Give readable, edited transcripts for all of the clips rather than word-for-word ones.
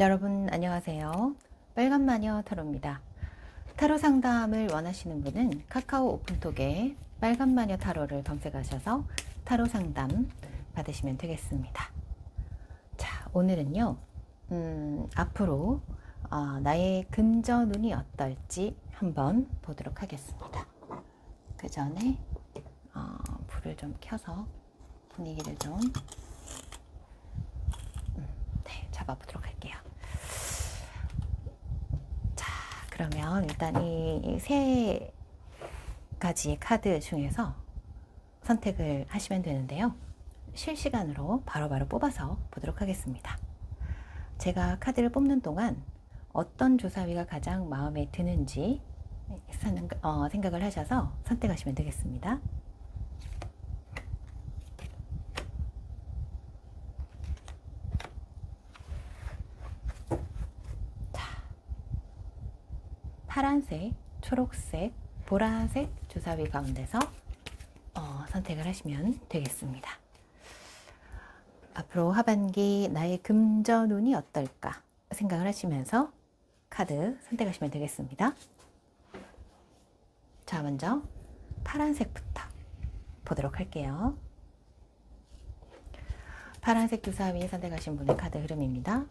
여러분 안녕하세요. 빨간 마녀 타로입니다. 타로 상담을 원하시는 분은 카카오 오픈톡에 빨간 마녀 타로를 검색하셔서 타로 상담 받으시면 되겠습니다. 자, 오늘은요. 앞으로 나의 금전운이 어떨지 한번 보도록 하겠습니다. 그 전에 불을 좀 켜서 분위기를 좀 잡아보도록 할게요. 자, 그러면 일단 이 세 가지 카드 중에서 선택을 하시면 되는데요. 실시간으로 바로바로 뽑아서 보도록 하겠습니다. 제가 카드를 뽑는 동안 어떤 주사위가 가장 마음에 드는지 생각을 하셔서 선택하시면 되겠습니다. 파란색, 초록색, 보라색 주사위 가운데서 선택을 하시면 되겠습니다. 앞으로 하반기 나의 금전운이 어떨까 생각을 하시면서 카드 선택하시면 되겠습니다. 자, 먼저 파란색부터 보도록 할게요. 파란색 주사위 선택하신 분의 카드 흐름입니다.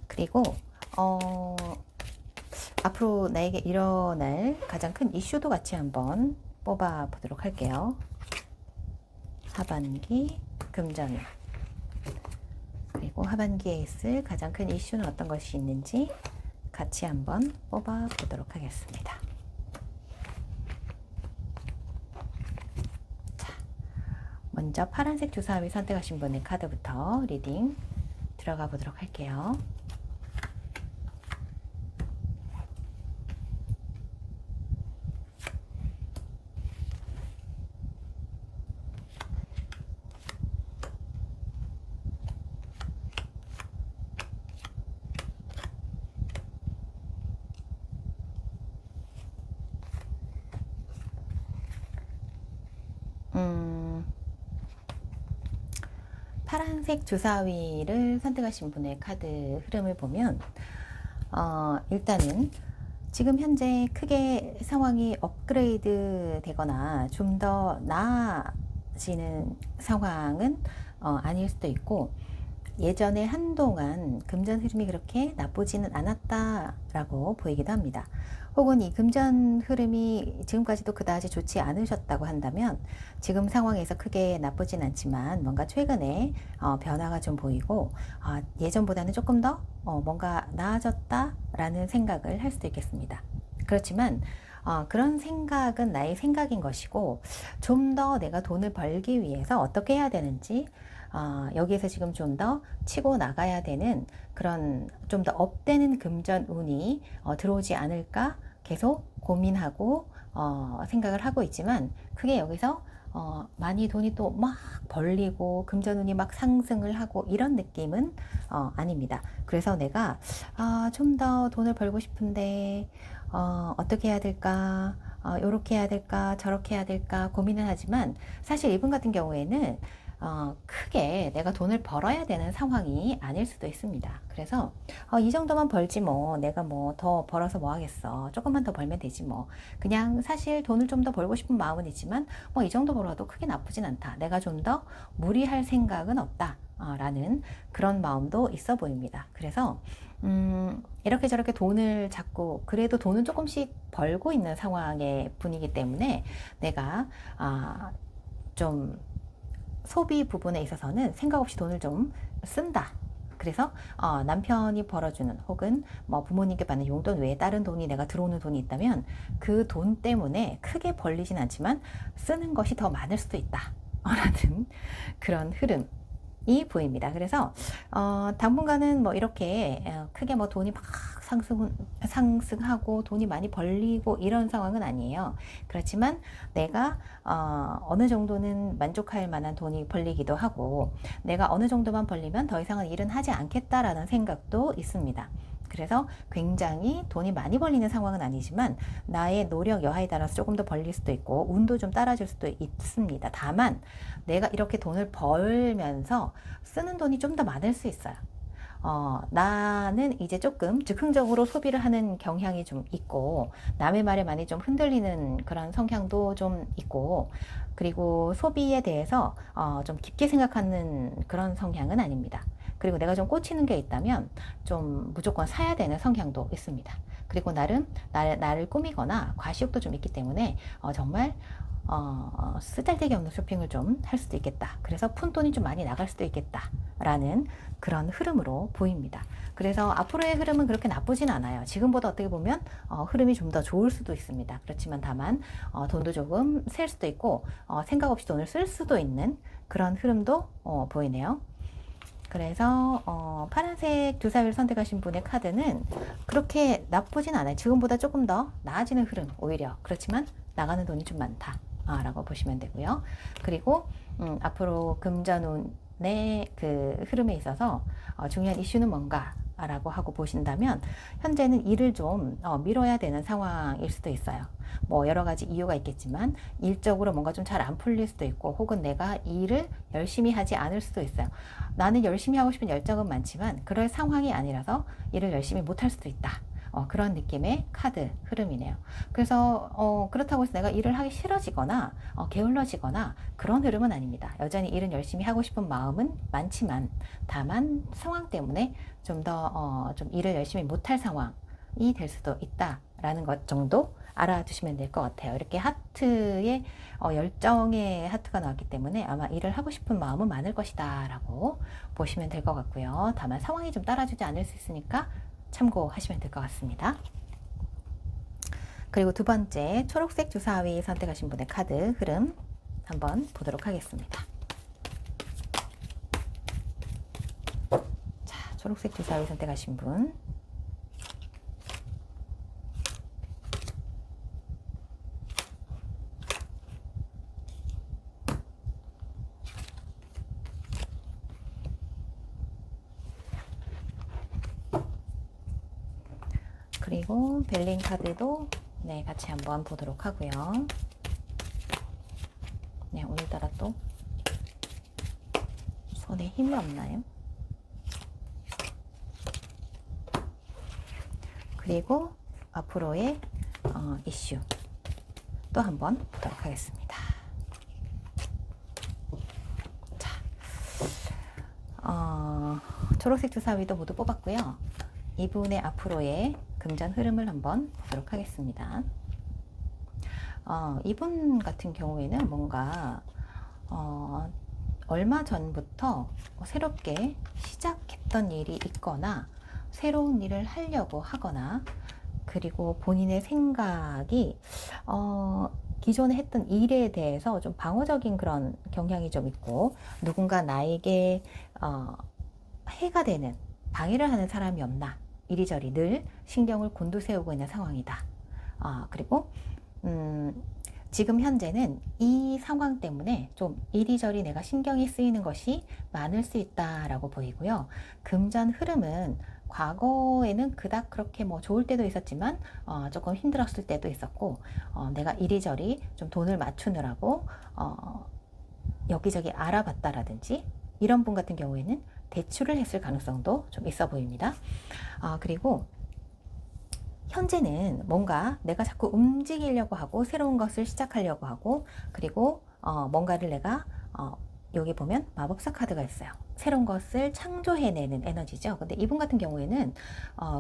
그리고 앞으로 나에게 일어날 가장 큰 이슈도 같이 한번 뽑아 보도록 할게요. 하반기 금전운, 그리고 하반기에 있을 가장 큰 이슈는 어떤 것이 있는지 같이 한번 뽑아 보도록 하겠습니다. 자, 먼저 파란색 주사위 선택하신 분의 카드부터 리딩 들어가 보도록 할게요. 파란색 주사위를 선택하신 분의 카드 흐름을 보면 일단은 지금 현재 크게 상황이 업그레이드 되거나 좀 더 나아지는 상황은 아닐 수도 있고, 예전에 한동안 금전 흐름이 그렇게 나쁘지는 않았다라고 보이기도 합니다. 혹은 이 금전 흐름이 지금까지도 그다지 좋지 않으셨다고 한다면 지금 상황에서 크게 나쁘진 않지만 뭔가 최근에 변화가 좀 보이고 예전보다는 조금 더 뭔가 나아졌다라는 생각을 할 수도 있겠습니다. 그렇지만 그런 생각은 나의 생각인 것이고, 좀 더 내가 돈을 벌기 위해서 어떻게 해야 되는지 여기에서 지금 좀 더 치고 나가야 되는 그런 좀 더 업되는 금전운이 들어오지 않을까 계속 고민하고 생각을 하고 있지만, 그게 여기서 많이 돈이 또 막 벌리고 금전운이 막 상승을 하고 이런 느낌은 아닙니다. 그래서 내가 좀 더 돈을 벌고 싶은데 어떻게 해야 될까, 요렇게 해야 될까, 저렇게 해야 될까 고민을 하지만, 사실 이분 같은 경우에는 크게 내가 돈을 벌어야 되는 상황이 아닐 수도 있습니다. 그래서 이 정도만 벌지 뭐, 내가 뭐 더 벌어서 뭐 하겠어, 조금만 더 벌면 되지 뭐, 그냥 사실 돈을 좀 더 벌고 싶은 마음은 있지만 뭐 이 정도 벌어도 크게 나쁘진 않다, 내가 좀 더 무리할 생각은 없다 라는 그런 마음도 있어 보입니다. 그래서 이렇게 저렇게 돈을 자꾸, 그래도 돈은 조금씩 벌고 있는 상황의 분이기 때문에 내가 좀 소비 부분에 있어서는 생각 없이 돈을 좀 쓴다. 그래서 남편이 벌어주는 혹은 뭐 부모님께 받는 용돈 외에 다른 돈이, 내가 들어오는 돈이 있다면 그 돈 때문에 크게 벌리진 않지만 쓰는 것이 더 많을 수도 있다 라는 그런 흐름이 보입니다. 그래서 당분간은 뭐 이렇게 크게 뭐 돈이 막 상승하고 돈이 많이 벌리고 이런 상황은 아니에요. 그렇지만 내가 어느 정도는 만족할 만한 돈이 벌리기도 하고, 내가 어느 정도만 벌리면 더 이상은 일은 하지 않겠다라는 생각도 있습니다. 그래서 굉장히 돈이 많이 벌리는 상황은 아니지만 나의 노력 여하에 따라서 조금 더 벌릴 수도 있고 운도 좀 따라줄 수도 있습니다. 다만 내가 이렇게 돈을 벌면서 쓰는 돈이 좀 더 많을 수 있어요. 나는 이제 조금 즉흥적으로 소비를 하는 경향이 좀 있고, 남의 말에 많이 좀 흔들리는 그런 성향도 좀 있고, 그리고 소비에 대해서 좀 깊게 생각하는 그런 성향은 아닙니다. 그리고 내가 좀 꽂히는 게 있다면 좀 무조건 사야 되는 성향도 있습니다. 그리고 나름 나를 꾸미거나 과시욕도 좀 있기 때문에 정말 쓰잘데기 없는 쇼핑을 좀 할 수도 있겠다. 그래서 푼돈이 좀 많이 나갈 수도 있겠다. 라는 그런 흐름으로 보입니다. 그래서 앞으로의 흐름은 그렇게 나쁘진 않아요. 지금보다 어떻게 보면 흐름이 좀 더 좋을 수도 있습니다. 그렇지만 다만 돈도 조금 셀 수도 있고 생각 없이 돈을 쓸 수도 있는 그런 흐름도 보이네요. 그래서 파란색 주사위를 선택하신 분의 카드는 그렇게 나쁘진 않아요. 지금보다 조금 더 나아지는 흐름 오히려. 그렇지만 나가는 돈이 좀 많다 라고 보시면 되고요. 그리고 앞으로 금전운의 그 흐름에 있어서 중요한 이슈는 뭔가 라고 하고 보신다면 현재는 일을 좀 미뤄야 되는 상황일 수도 있어요. 뭐 여러 가지 이유가 있겠지만 일적으로 뭔가 좀 잘 안 풀릴 수도 있고, 혹은 내가 일을 열심히 하지 않을 수도 있어요. 나는 열심히 하고 싶은 열정은 많지만 그럴 상황이 아니라서 일을 열심히 못할 수도 있다. 그런 느낌의 카드 흐름이네요. 그래서 그렇다고 해서 내가 일을 하기 싫어지거나 게을러지거나 그런 흐름은 아닙니다. 여전히 일은 열심히 하고 싶은 마음은 많지만 다만 상황 때문에 좀 더 좀 일을 열심히 못할 상황이 될 수도 있다라는 것 정도 알아두시면 될 것 같아요. 이렇게 하트의 열정의 하트가 나왔기 때문에 아마 일을 하고 싶은 마음은 많을 것이다 라고 보시면 될 것 같고요. 다만 상황이 좀 따라주지 않을 수 있으니까 참고하시면 될 것 같습니다. 그리고 두 번째 초록색 주사위 선택하신 분의 카드 흐름 한번 보도록 하겠습니다. 자, 초록색 주사위 선택하신 분. 그리고 벨린 카드도 네, 같이 한번 보도록 하고요. 네, 오늘따라 또 손에 힘이 없나요? 그리고 앞으로의 이슈 또 한번 보도록 하겠습니다. 자, 초록색 주사위도 모두 뽑았고요. 이분의 앞으로의 금전 흐름을 한번 보도록 하겠습니다. 이분 같은 경우에는 뭔가 얼마 전부터 새롭게 시작했던 일이 있거나 새로운 일을 하려고 하거나, 그리고 본인의 생각이 기존에 했던 일에 대해서 좀 방어적인 그런 경향이 좀 있고, 누군가 나에게 해가 되는 방해를 하는 사람이 없나 이리저리 늘 신경을 곤두세우고 있는 상황이다. 그리고 지금 현재는 이 상황 때문에 좀 이리저리 내가 신경이 쓰이는 것이 많을 수 있다라고 보이고요. 금전 흐름은 과거에는 그닥 그렇게 뭐 좋을 때도 있었지만 조금 힘들었을 때도 있었고, 내가 이리저리 좀 돈을 맞추느라고 여기저기 알아봤다라든지 이런 분 같은 경우에는 대출을 했을 가능성도 좀 있어 보입니다. 그리고 현재는 뭔가 내가 자꾸 움직이려고 하고 새로운 것을 시작하려고 하고, 그리고 뭔가를 내가 여기 보면 마법사 카드가 있어요. 새로운 것을 창조해내는 에너지죠. 근데 이분 같은 경우에는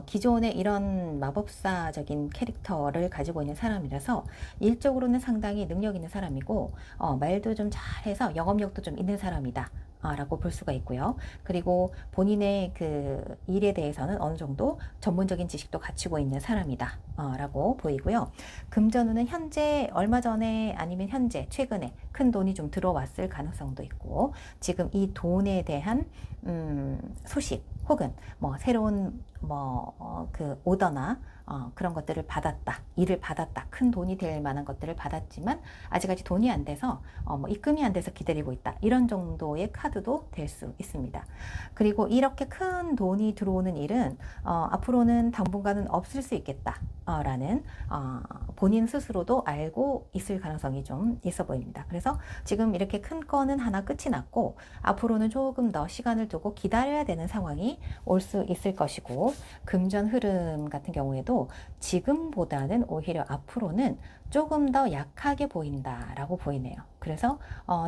기존의 이런 마법사적인 캐릭터를 가지고 있는 사람이라서 일적으로는 상당히 능력 있는 사람이고, 말도 좀 잘해서 영업력도 좀 있는 사람이다 라고 볼 수가 있고요. 그리고 본인의 그 일에 대해서는 어느 정도 전문적인 지식도 갖추고 있는 사람이다 라고 보이고요. 금전운은 현재 얼마 전에 아니면 현재 최근에 큰 돈이 좀 들어왔을 가능성도 있고, 지금 이 돈에 대한 소식 혹은 뭐 새로운 그 오더나 그런 것들을 받았다, 일을 받았다, 큰 돈이 될 만한 것들을 받았지만 아직까지 돈이 안 돼서 입금이 안 돼서 기다리고 있다, 이런 정도의 카드도 될 수 있습니다. 그리고 이렇게 큰 돈이 들어오는 일은 앞으로는 당분간은 없을 수 있겠다 라는 본인 스스로도 알고 있을 가능성이 좀 있어 보입니다. 그래서 지금 이렇게 큰 건은 하나 끝이 났고 앞으로는 조금 더 시간을 두고 기다려야 되는 상황이 올 수 있을 것이고, 금전 흐름 같은 경우에도 지금보다는 오히려 앞으로는 조금 더 약하게 보인다라고 보이네요. 그래서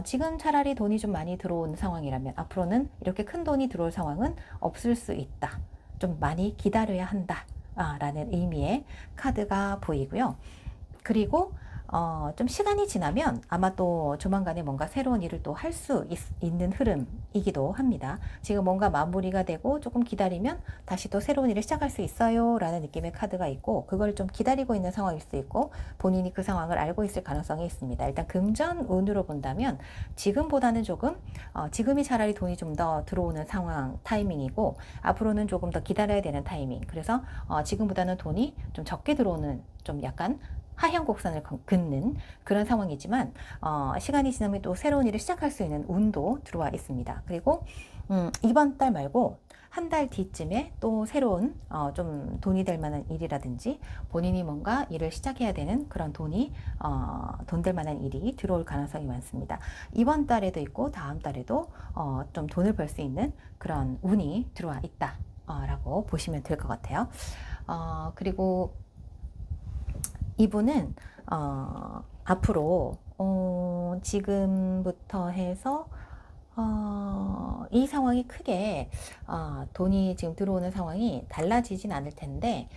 지금 차라리 돈이 좀 많이 들어온 상황이라면 앞으로는 이렇게 큰 돈이 들어올 상황은 없을 수 있다, 좀 많이 기다려야 한다 라는 의미의 카드가 보이고요. 그리고 좀 시간이 지나면 아마 또 조만간에 뭔가 새로운 일을 또 할 수 있는 흐름이기도 합니다. 지금 뭔가 마무리가 되고 조금 기다리면 다시 또 새로운 일을 시작할 수 있어요 라는 느낌의 카드가 있고, 그걸 좀 기다리고 있는 상황일 수 있고 본인이 그 상황을 알고 있을 가능성이 있습니다. 일단 금전운으로 본다면 지금보다는 조금 지금이 차라리 돈이 좀 더 들어오는 상황 타이밍이고 앞으로는 조금 더 기다려야 되는 타이밍. 그래서 지금보다는 돈이 좀 적게 들어오는, 좀 약간 하향 곡선을 긋는 그런 상황이지만 시간이 지나면 또 새로운 일을 시작할 수 있는 운도 들어와 있습니다. 그리고 이번 달 말고 한 달 뒤쯤에 또 새로운 좀 돈이 될 만한 일이라든지 본인이 뭔가 일을 시작해야 되는 그런 돈이 돈 될 만한 일이 들어올 가능성이 많습니다. 이번 달에도 있고 다음 달에도 좀 돈을 벌 수 있는 그런 운이 들어와 있다 라고 보시면 될 것 같아요. 그리고 이분은 앞으로 지금부터 해서 이 상황이 크게 돈이 지금 들어오는 상황이 달라지진 않을 텐데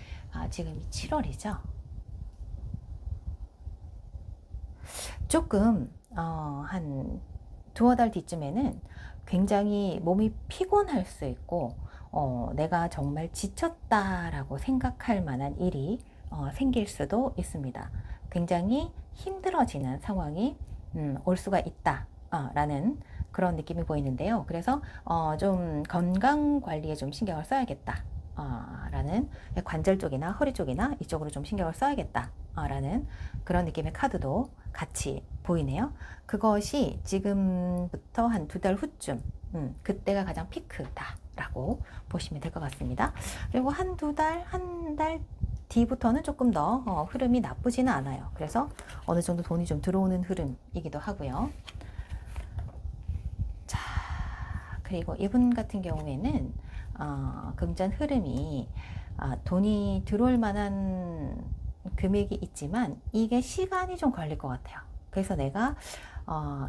지금이 7월이죠. 조금 한 두어 달 뒤쯤에는 굉장히 몸이 피곤할 수 있고 내가 정말 지쳤다라고 생각할 만한 일이 생길 수도 있습니다. 굉장히 힘들어지는 상황이 올 수가 있다 라는 그런 느낌이 보이는데요. 그래서 좀 건강 관리에 좀 신경을 써야겠다 라는, 관절 쪽이나 허리 쪽이나 이쪽으로 좀 신경을 써야겠다 라는 그런 느낌의 카드도 같이 보이네요. 그것이 지금부터 한 두 달 후쯤 그때가 가장 피크다 라고 보시면 될 것 같습니다. 그리고 한 달 뒤부터는 조금 더 흐름이 나쁘지는 않아요. 그래서 어느 정도 돈이 좀 들어오는 흐름이기도 하고요. 자, 그리고 이분 같은 경우에는 금전 흐름이 돈이 들어올 만한 금액이 있지만 이게 시간이 좀 걸릴 것 같아요. 그래서 내가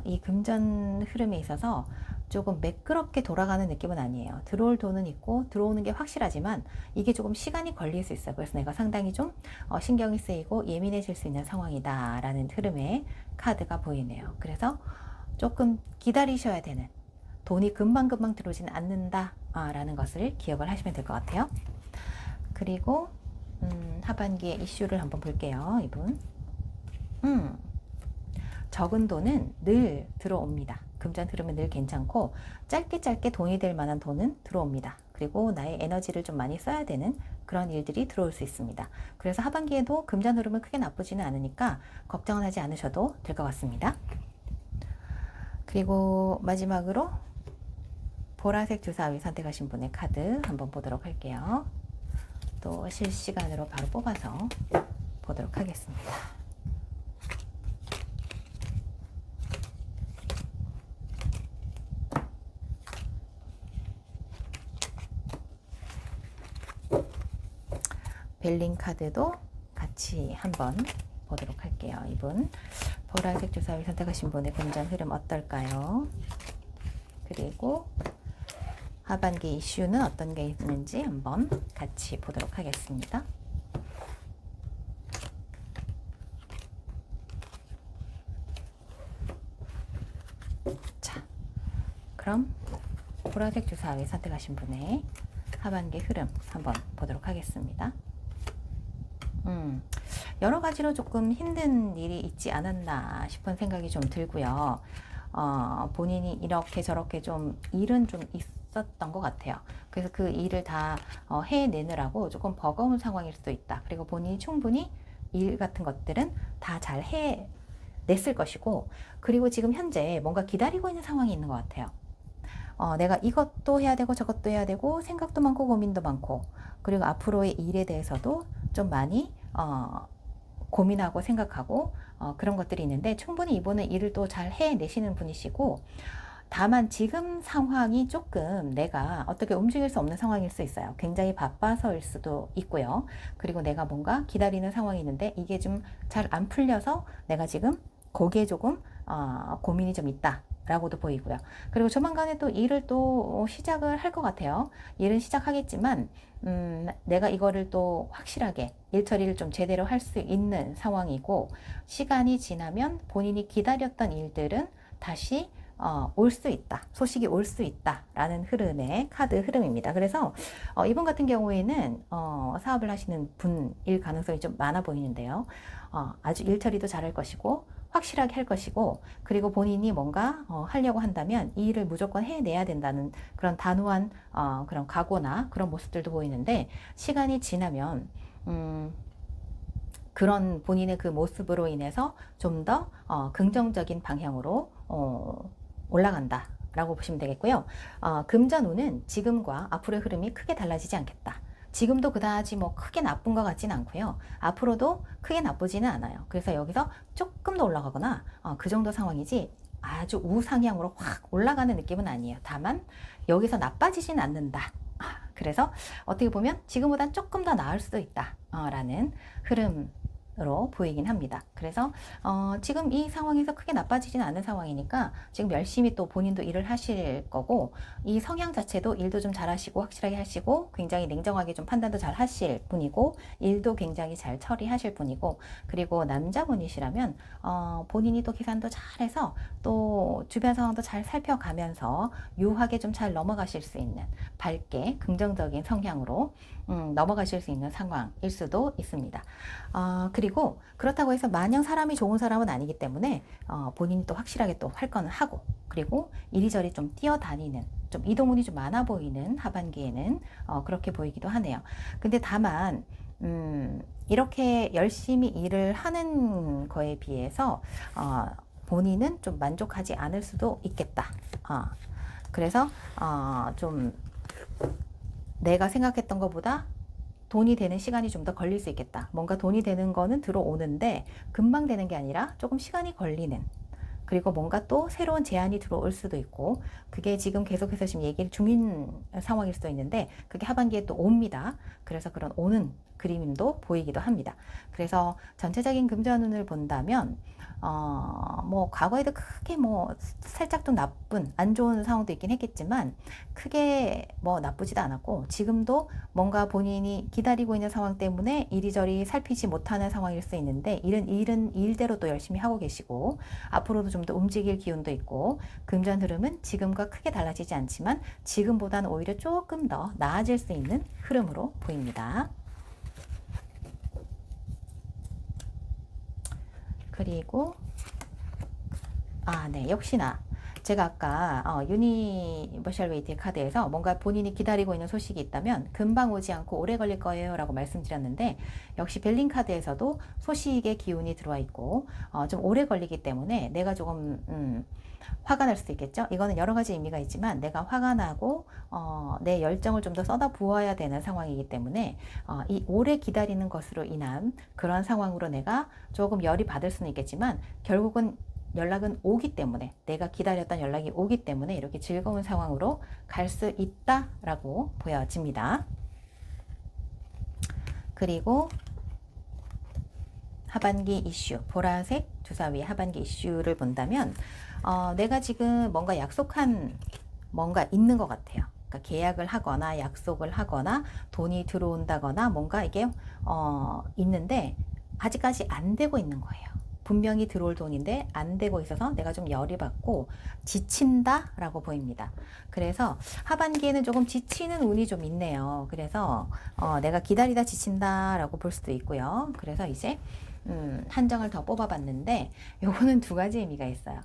이 금전 흐름에 있어서 조금 매끄럽게 돌아가는 느낌은 아니에요. 들어올 돈은 있고 들어오는 게 확실하지만 이게 조금 시간이 걸릴 수 있어요. 그래서 내가 상당히 좀 신경이 쓰이고 예민해질 수 있는 상황이다 라는 흐름의 카드가 보이네요. 그래서 조금 기다리셔야 되는, 돈이 금방금방 들어오지는 않는다 라는 것을 기억을 하시면 될 것 같아요. 그리고 하반기의 이슈를 한번 볼게요. 이분 적은 돈은 늘 들어옵니다. 금전 흐름은 늘 괜찮고 짧게 돈이 될 만한 돈은 들어옵니다. 그리고 나의 에너지를 좀 많이 써야 되는 그런 일들이 들어올 수 있습니다. 그래서 하반기에도 금전 흐름은 크게 나쁘지는 않으니까 걱정은 하지 않으셔도 될 것 같습니다. 그리고 마지막으로 보라색 주사위 선택하신 분의 카드 한번 보도록 할게요. 또 실시간으로 바로 뽑아서 보도록 하겠습니다. 벨링 카드도 같이 한번 보도록 할게요. 이분 보라색 주사위 선택하신 분의 금전 흐름 어떨까요? 그리고 하반기 이슈는 어떤 게 있는지 한번 같이 보도록 하겠습니다. 자, 그럼 보라색 주사위 선택하신 분의 하반기 흐름 한번 보도록 하겠습니다. 여러 가지로 조금 힘든 일이 있지 않았나 싶은 생각이 좀 들고요. 본인이 이렇게 저렇게 좀 일은 좀 있었던 것 같아요. 그래서 그 일을 다 해내느라고 조금 버거운 상황일 수도 있다. 그리고 본인이 충분히 일 같은 것들은 다 잘 해냈을 것이고, 그리고 지금 현재 뭔가 기다리고 있는 상황이 있는 것 같아요. 내가 이것도 해야 되고 저것도 해야 되고 생각도 많고 고민도 많고, 그리고 앞으로의 일에 대해서도 좀 많이 고민하고 생각하고 그런 것들이 있는데, 충분히 이분은 일을 또 잘 해내시는 분이시고, 다만 지금 상황이 조금 내가 어떻게 움직일 수 없는 상황일 수 있어요. 굉장히 바빠서일 수도 있고요. 그리고 내가 뭔가 기다리는 상황이 있는데 이게 좀 잘 안 풀려서 내가 지금 거기에 조금 고민이 좀 있다 라고도 보이고요. 그리고 조만간에 또 일을 또 시작을 할 것 같아요. 일은 시작하겠지만 내가 이거를 또 확실하게 일 처리를 좀 제대로 할 수 있는 상황이고, 시간이 지나면 본인이 기다렸던 일들은 다시 올 수 있다. 소식이 올 수 있다. 라는 흐름의 카드 흐름입니다. 그래서 이분 같은 경우에는 사업을 하시는 분일 가능성이 좀 많아 보이는데요. 아주 일 처리도 잘할 것이고 확실하게 할 것이고, 그리고 본인이 뭔가 하려고 한다면 이 일을 무조건 해내야 된다는 그런 단호한 그런 각오나 그런 모습들도 보이는데, 시간이 지나면 그런 본인의 그 모습으로 인해서 좀 더 긍정적인 방향으로 올라간다 라고 보시면 되겠고요. 금전운은 지금과 앞으로의 흐름이 크게 달라지지 않겠다. 지금도 그다지 뭐 크게 나쁜 것 같진 않고요. 앞으로도 크게 나쁘지는 않아요. 그래서 여기서 조금 더 올라가거나 그 정도 상황이지 아주 우상향으로 확 올라가는 느낌은 아니에요. 다만 여기서 나빠지진 않는다. 그래서 어떻게 보면 지금보단 조금 더 나을 수도 있다 라는 흐름으로 보이긴 합니다. 그래서 지금 이 상황에서 크게 나빠지진 않은 상황이니까 지금 열심히 또 본인도 일을 하실 거고, 이 성향 자체도 일도 좀 잘하시고 확실하게 하시고 굉장히 냉정하게 좀 판단도 잘 하실 분이고, 일도 굉장히 잘 처리하실 분이고, 그리고 남자분이시라면 본인이 또 계산도 잘해서 또 주변 상황도 잘 살펴가면서 유하게 좀 잘 넘어가실 수 있는, 밝게 긍정적인 성향으로 넘어가실 수 있는 상황일 수도 있습니다. 그리고 그렇다고 해서 마냥 사람이 좋은 사람은 아니기 때문에 본인이 또 확실하게 또 할 거는 하고, 그리고 이리저리 좀 뛰어다니는, 좀 이동운이 좀 많아 보이는 하반기에는 그렇게 보이기도 하네요. 근데 다만 이렇게 열심히 일을 하는 거에 비해서 본인은 좀 만족하지 않을 수도 있겠다. 그래서 좀 내가 생각했던 것보다 돈이 되는 시간이 좀 더 걸릴 수 있겠다. 뭔가 돈이 되는 거는 들어오는데 금방 되는 게 아니라 조금 시간이 걸리는, 그리고 뭔가 또 새로운 제안이 들어올 수도 있고, 그게 지금 계속해서 지금 얘기를 중인 상황일 수도 있는데 그게 하반기에 또 옵니다. 그래서 그런 오는 그림도 보이기도 합니다. 그래서 전체적인 금전운을 본다면 뭐 과거에도 크게 뭐 살짝 좀 나쁜 안 좋은 상황도 있긴 했겠지만 크게 뭐 나쁘지도 않았고, 지금도 뭔가 본인이 기다리고 있는 상황 때문에 이리저리 살피지 못하는 상황일 수 있는데, 일은 일대로 또 열심히 하고 계시고, 앞으로도 좀 더 움직일 기운도 있고, 금전 흐름은 지금과 크게 달라지지 않지만 지금보다는 오히려 조금 더 나아질 수 있는 흐름으로 보입니다. 그리고 네, 역시나 제가 아까 유니버셜 웨이트 카드에서 뭔가 본인이 기다리고 있는 소식이 있다면 금방 오지 않고 오래 걸릴 거예요 라고 말씀드렸는데, 역시 벨린 카드에서도 소식의 기운이 들어와 있고 좀 오래 걸리기 때문에 내가 조금 화가 날 수도 있겠죠. 이거는 여러 가지 의미가 있지만 내가 화가 나고 내 열정을 좀 더 쏟아 부어야 되는 상황이기 때문에 이 오래 기다리는 것으로 인한 그런 상황으로 내가 조금 열이 받을 수는 있겠지만, 결국은 연락은 오기 때문에, 내가 기다렸던 연락이 오기 때문에 이렇게 즐거운 상황으로 갈 수 있다라고 보여집니다. 그리고 하반기 이슈, 보라색 주사위 하반기 이슈를 본다면 내가 지금 뭔가 약속한 뭔가 있는 것 같아요. 그러니까 계약을 하거나 약속을 하거나 돈이 들어온다거나 뭔가 이게 있는데 아직까지 안 되고 있는 거예요. 분명히 들어올 돈인데 안 되고 있어서 내가 좀 열이 받고 지친다 라고 보입니다. 그래서 하반기에는 조금 지치는 운이 좀 있네요. 그래서 내가 기다리다 지친다 라고 볼 수도 있고요. 그래서 이제 한정을 더 뽑아봤는데 요거는 두 가지 의미가 있어요.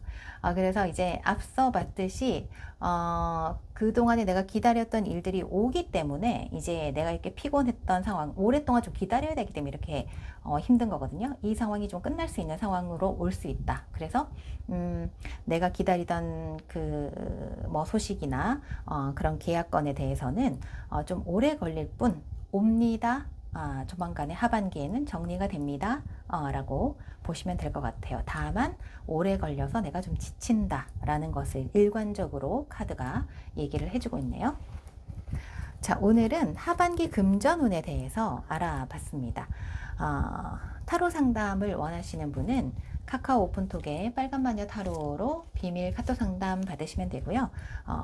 그래서 이제 앞서 봤듯이 그동안에 내가 기다렸던 일들이 오기 때문에 이제 내가 이렇게 피곤했던 상황, 오랫동안 좀 기다려야 되기 때문에 이렇게 힘든 거거든요. 이 상황이 좀 끝날 수 있는 상황으로 올 수 있다. 그래서 내가 기다리던 그 뭐 소식이나 그런 계약건에 대해서는 좀 오래 걸릴 뿐 옵니다. 조만간에 하반기에는 정리가 됩니다. 라고 보시면 될 것 같아요. 다만 오래 걸려서 내가 좀 지친다 라는 것을 일관적으로 카드가 얘기를 해주고 있네요. 자, 오늘은 하반기 금전운에 대해서 알아봤습니다. 타로 상담을 원하시는 분은 카카오 오픈톡에 빨간마녀 타로로 비밀 카톡 상담 받으시면 되고요.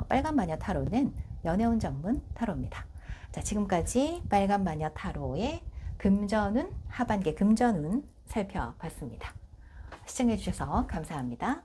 빨간마녀 타로는 연애운 전문 타로입니다. 자, 지금까지 빨간마녀 타로의 금전운, 하반기 금전운 살펴봤습니다. 시청해주셔서 감사합니다.